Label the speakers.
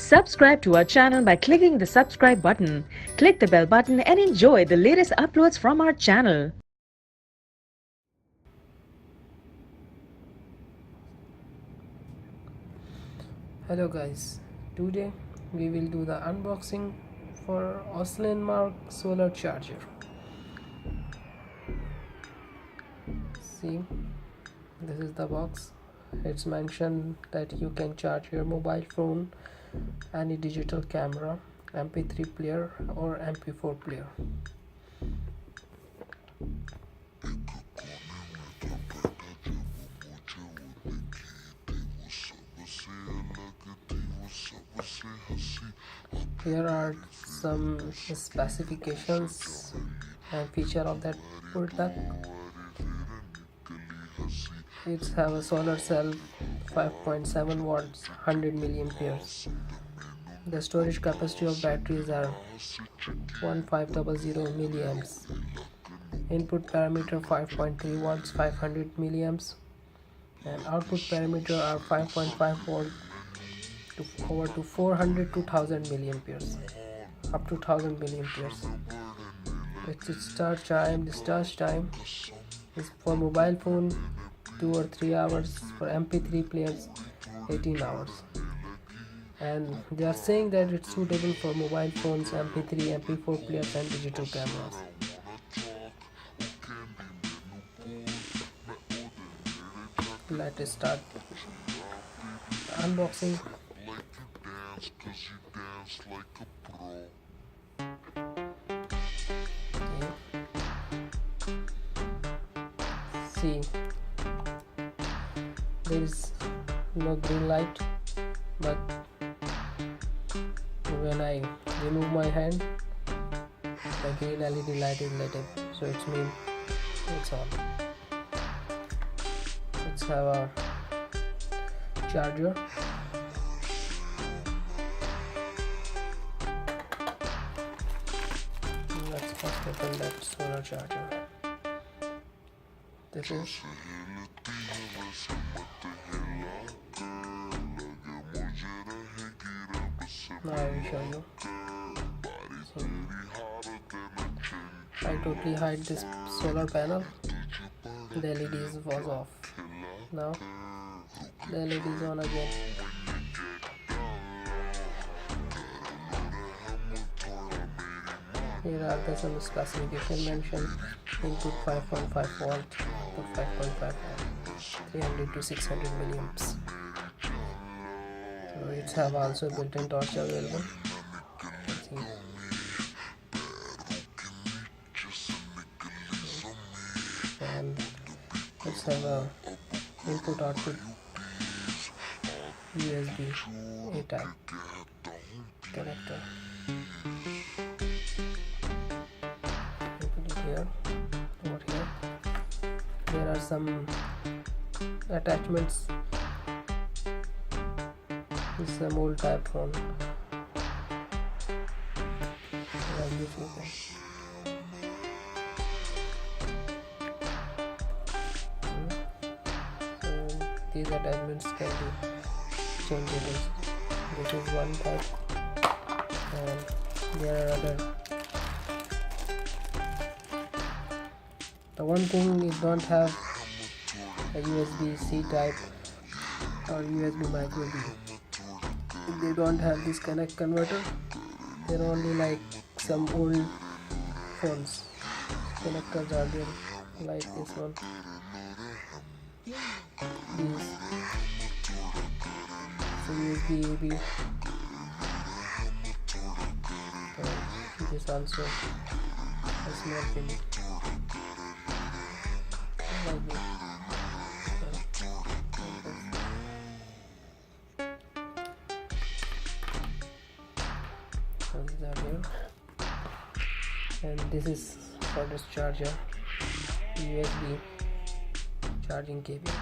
Speaker 1: Subscribe to our channel by clicking the subscribe button. Click the bell button and enjoy the latest uploads from our channel.
Speaker 2: Hello guys, today we will do the unboxing for Olsenmark solar charger. See, this is the box. It's mentioned that you can charge your mobile phone, any digital camera, MP3 player or MP4 player. Here are some specifications and feature of that product. It have a solar cell, 5.7 watts, 100 milliamperes. The storage capacity of batteries are 1500 milliamps. Input parameter 5.3 watts, 500 milliamps, and output parameter are 5.5 volt to over to 400 to 1000 milliamperes, up to 1000 milliamperes. Its start time. The start time is for mobile phone 2 or 3 hours, for MP3 players 18 hours. And they are saying that it's suitable for mobile phones, MP3, MP4 players and digital cameras. Let us start the unboxing. Okay. See, there is no green light, but when I remove my hand, the green LED light is lit up, so it means it's on. Let's have a charger. Let's first open that solar charger. This is now I will show you. So, I totally hide this solar panel. The LED was off. Now the LED is on again. Here are some specification mentioned. Input 5.5 volt, output 5.5 volt, 300 to 600 milliamps. So it have also built-in torch available. And let's have a input output USB-A type connector. Put it here, over here. There are some attachments. This is an old type phone. These attachments can be changeable. This is one type, and there are other. The one thing is don't have a USB-C type or USB micro B. They don't have this connect converter. They're only like some old phones. Connectors are there, like this one. These USB AB. This also a small pin. Like this. So these are there. And this is for this charger, USB charging cable.